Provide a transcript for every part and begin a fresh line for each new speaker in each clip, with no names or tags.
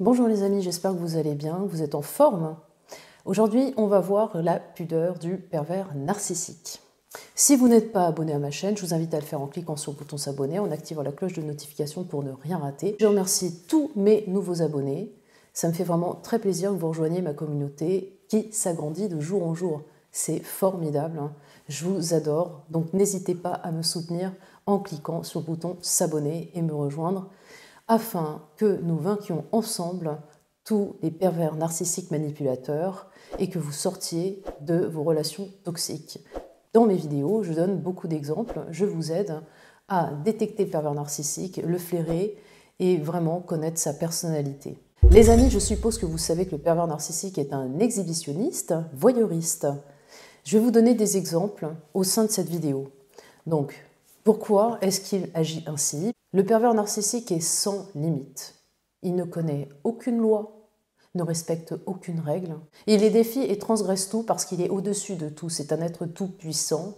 Bonjour les amis, j'espère que vous allez bien, que vous êtes en forme. Aujourd'hui, on va voir la pudeur du pervers narcissique. Si vous n'êtes pas abonné à ma chaîne, je vous invite à le faire en cliquant sur le bouton s'abonner, en activant la cloche de notification pour ne rien rater. Je remercie tous mes nouveaux abonnés. Ça me fait vraiment très plaisir que vous rejoigniez ma communauté qui s'agrandit de jour en jour. C'est formidable, hein. Je vous adore. Donc n'hésitez pas à me soutenir en cliquant sur le bouton s'abonner et me rejoindre, afin que nous vainquions ensemble tous les pervers narcissiques manipulateurs et que vous sortiez de vos relations toxiques. Dans mes vidéos, je donne beaucoup d'exemples, je vous aide à détecter le pervers narcissique, le flairer et vraiment connaître sa personnalité. Les amis, je suppose que vous savez que le pervers narcissique est un exhibitionniste, voyeuriste. Je vais vous donner des exemples au sein de cette vidéo. Donc, pourquoi est-ce qu'il agit ainsi? Le pervers narcissique est sans limite. Il ne connaît aucune loi, ne respecte aucune règle. Il les défie et transgresse tout parce qu'il est au-dessus de tout. C'est un être tout-puissant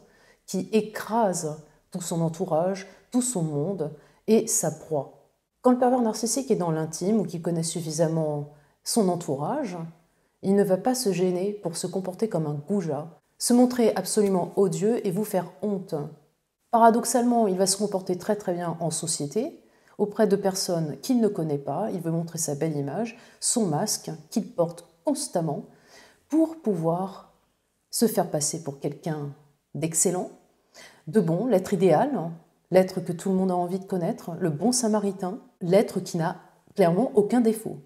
qui écrase tout son entourage, tout son monde et sa proie. Quand le pervers narcissique est dans l'intime ou qu'il connaît suffisamment son entourage, il ne va pas se gêner pour se comporter comme un goujat, se montrer absolument odieux et vous faire honte. Paradoxalement, il va se comporter très très bien en société, auprès de personnes qu'il ne connaît pas. Il veut montrer sa belle image, son masque qu'il porte constamment pour pouvoir se faire passer pour quelqu'un d'excellent, de bon, l'être idéal, l'être que tout le monde a envie de connaître, le bon samaritain, l'être qui n'a clairement aucun défaut.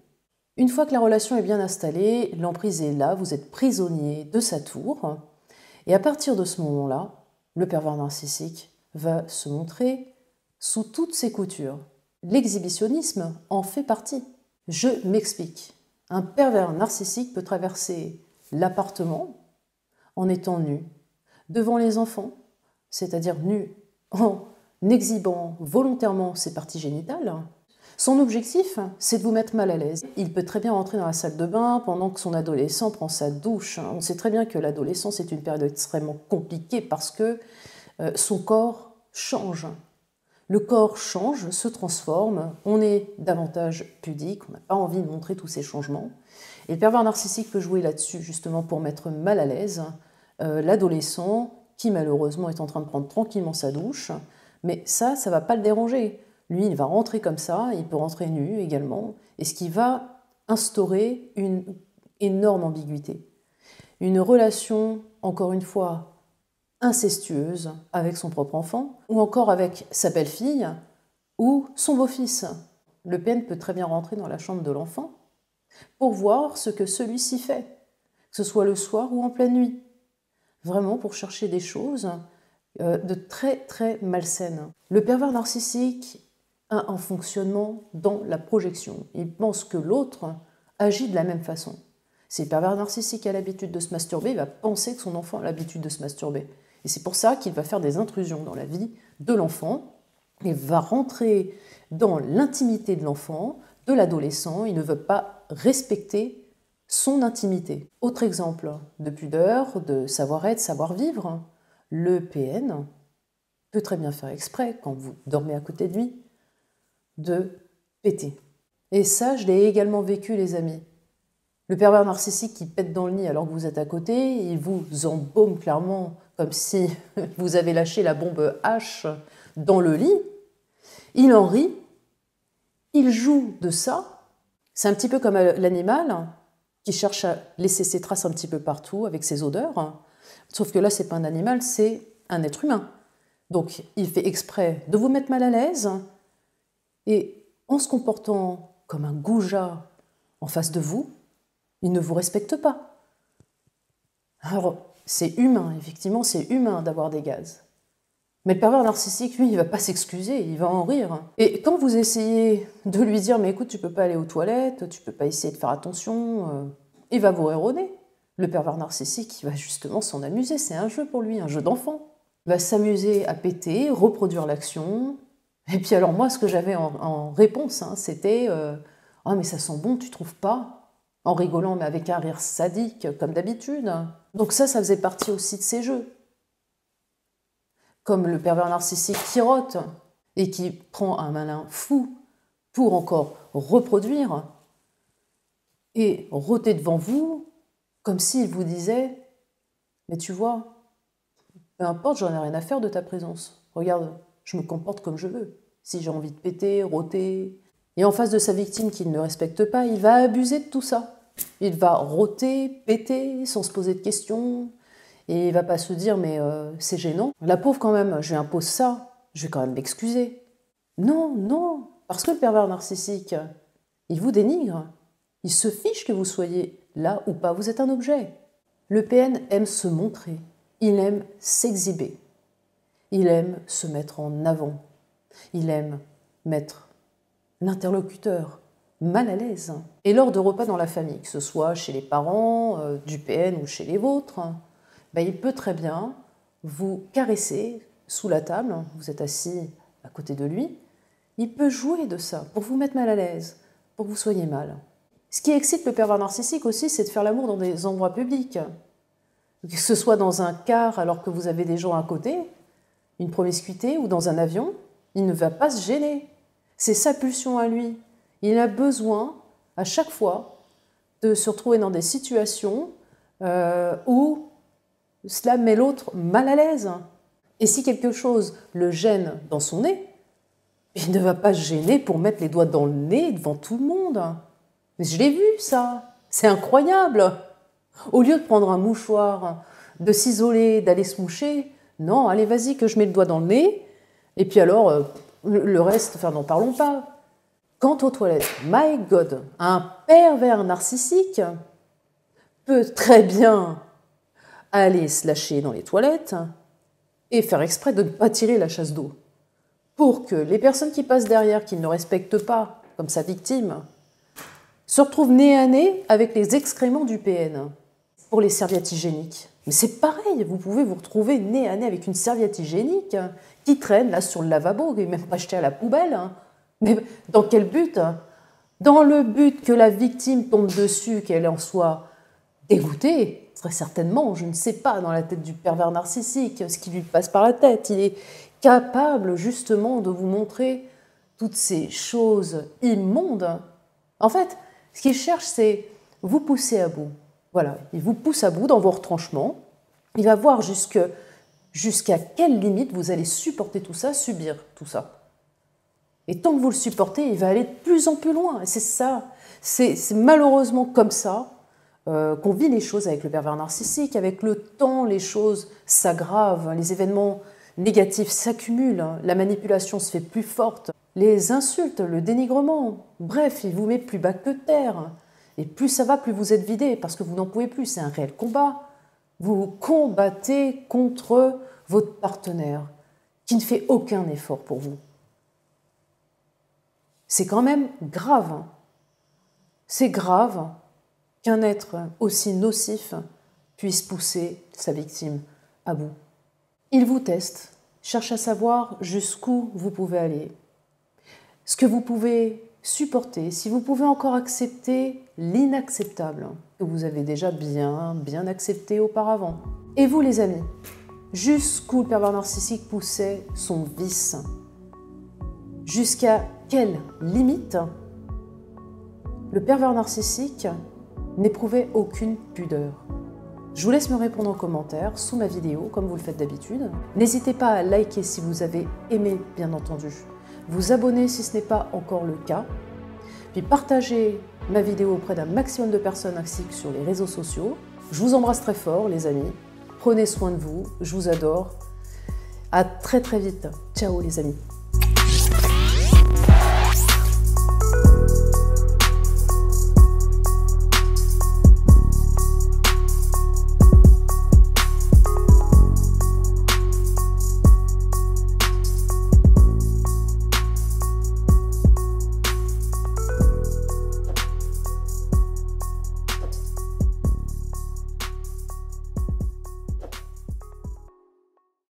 Une fois que la relation est bien installée, l'emprise est là, vous êtes prisonnier de sa tour, et à partir de ce moment-là, le pervers narcissique va se montrer sous toutes ses coutures. L'exhibitionnisme en fait partie. Je m'explique. Un pervers narcissique peut traverser l'appartement en étant nu, devant les enfants, c'est-à-dire nu en exhibant volontairement ses parties génitales. Son objectif, c'est de vous mettre mal à l'aise. Il peut très bien rentrer dans la salle de bain pendant que son adolescent prend sa douche. On sait très bien que l'adolescence est une période extrêmement compliquée parce que son corps change. Le corps change, se transforme, on est davantage pudique, on n'a pas envie de montrer tous ces changements. Et le pervers narcissique peut jouer là-dessus justement pour mettre mal à l'aise l'adolescent qui malheureusement est en train de prendre tranquillement sa douche. Mais ça ne va pas le déranger. Lui, il va rentrer comme ça, il peut rentrer nu également, et ce qui va instaurer une énorme ambiguïté. Une relation, encore une fois, incestueuse avec son propre enfant, ou encore avec sa belle-fille ou son beau-fils. Le PN peut très bien rentrer dans la chambre de l'enfant pour voir ce que celui-ci fait, que ce soit le soir ou en pleine nuit, vraiment pour chercher des choses de très très malsaines. Le pervers narcissique a un fonctionnement dans la projection. Il pense que l'autre agit de la même façon. Si le pervers narcissique a l'habitude de se masturber, il va penser que son enfant a l'habitude de se masturber. Et c'est pour ça qu'il va faire des intrusions dans la vie de l'enfant et va rentrer dans l'intimité de l'enfant, de l'adolescent. Il ne veut pas respecter son intimité. Autre exemple de pudeur, de savoir-être, savoir-vivre, le PN peut très bien faire exprès, quand vous dormez à côté de lui, de péter. Et ça, je l'ai également vécu, les amis. Le pervers narcissique qui pète dans le nid alors que vous êtes à côté, il vous embaume clairement comme si vous avez lâché la bombe H dans le lit. Il en rit, il joue de ça. C'est un petit peu comme l'animal qui cherche à laisser ses traces un petit peu partout avec ses odeurs. Sauf que là, c'est pas un animal, c'est un être humain. Donc, il fait exprès de vous mettre mal à l'aise et en se comportant comme un goujat en face de vous, il ne vous respecte pas. Alors, c'est humain, effectivement, c'est humain d'avoir des gaz. Mais le pervers narcissique, lui, il ne va pas s'excuser, il va en rire. Et quand vous essayez de lui dire « mais écoute, tu ne peux pas aller aux toilettes, tu ne peux pas essayer de faire attention », il va vous rire au nez. Le pervers narcissique, il va justement s'en amuser, c'est un jeu pour lui, un jeu d'enfant. Il va s'amuser à péter, reproduire l'action. Et puis alors moi, ce que j'avais en réponse, c'était « oh mais ça sent bon, tu trouves pas ?» en rigolant, mais avec un rire sadique, comme d'habitude. Donc ça faisait partie aussi de ces jeux. Comme le pervers narcissique qui rote et qui prend un malin fou pour encore reproduire, et rôter devant vous comme s'il vous disait « Mais tu vois, peu importe, j'en ai rien à faire de ta présence. Regarde, je me comporte comme je veux. Si j'ai envie de péter, rôter... » Et en face de sa victime qu'il ne respecte pas, il va abuser de tout ça. Il va rôter, péter, sans se poser de questions. Et il ne va pas se dire « Mais c'est gênant. La pauvre quand même, je lui impose ça. Je vais quand même m'excuser. » Non, non, parce que le pervers narcissique, il vous dénigre. Il se fiche que vous soyez là ou pas. Vous êtes un objet. Le PN aime se montrer. Il aime s'exhiber. Il aime se mettre en avant. Il aime mettre l'interlocuteur mal à l'aise. Et lors de repas dans la famille, que ce soit chez les parents, du PN ou chez les vôtres, ben, il peut très bien vous caresser sous la table. Vous êtes assis à côté de lui. Il peut jouer de ça pour vous mettre mal à l'aise, pour que vous soyez mal. Ce qui excite le pervers narcissique aussi, c'est de faire l'amour dans des endroits publics. Que ce soit dans un car alors que vous avez des gens à côté, une promiscuité, ou dans un avion, il ne va pas se gêner. C'est sa pulsion à lui. Il a besoin, à chaque fois, de se retrouver dans des situations où cela met l'autre mal à l'aise. Et si quelque chose le gêne dans son nez, il ne va pas se gêner pour mettre les doigts dans le nez devant tout le monde. Mais je l'ai vu, ça. C'est incroyable. Au lieu de prendre un mouchoir, de s'isoler, d'aller se moucher, non, allez, vas-y, que je mets le doigt dans le nez. Et puis alors, le reste, enfin, n'en parlons pas. Quant aux toilettes, my God, un pervers narcissique peut très bien aller se lâcher dans les toilettes et faire exprès de ne pas tirer la chasse d'eau pour que les personnes qui passent derrière, qui ne le respectent pas, comme sa victime, se retrouvent nez à nez avec les excréments du PN. Pour les serviettes hygiéniques, mais c'est pareil, vous pouvez vous retrouver nez à nez avec une serviette hygiénique qui traîne là sur le lavabo, qui n'est même pas jetée à la poubelle. Mais dans quel but? Dans le but que la victime tombe dessus, qu'elle en soit dégoûtée, très certainement, je ne sais pas, dans la tête du pervers narcissique, ce qui lui passe par la tête. Il est capable justement de vous montrer toutes ces choses immondes. En fait, ce qu'il cherche, c'est vous pousser à bout. Voilà, il vous pousse à bout dans vos retranchements. Il va voir jusqu'à quelle limite vous allez supporter tout ça, subir tout ça. Et tant que vous le supportez, il va aller de plus en plus loin. Et c'est ça, c'est malheureusement comme ça qu'on vit les choses avec le pervers narcissique. Avec le temps, les choses s'aggravent, les événements négatifs s'accumulent, la manipulation se fait plus forte, les insultes, le dénigrement, bref, il vous met plus bas que terre. Et plus ça va, plus vous êtes vidé, parce que vous n'en pouvez plus, c'est un réel combat. Vous combattez contre votre partenaire, qui ne fait aucun effort pour vous. C'est quand même grave. C'est grave qu'un être aussi nocif puisse pousser sa victime à bout. Il vous teste, cherche à savoir jusqu'où vous pouvez aller, ce que vous pouvez supporter, si vous pouvez encore accepter l'inacceptable que vous avez déjà bien accepté auparavant. Et vous les amis, jusqu'où le pervers narcissique poussait son vice? Jusqu'à quelle limite le pervers narcissique n'éprouvait aucune pudeur? Je vous laisse me répondre en commentaire sous ma vidéo, comme vous le faites d'habitude. N'hésitez pas à liker si vous avez aimé, bien entendu. Vous abonner si ce n'est pas encore le cas. Puis partagez ma vidéo auprès d'un maximum de personnes ainsi que sur les réseaux sociaux. Je vous embrasse très fort, les amis. Prenez soin de vous, je vous adore. À très vite. Ciao les amis.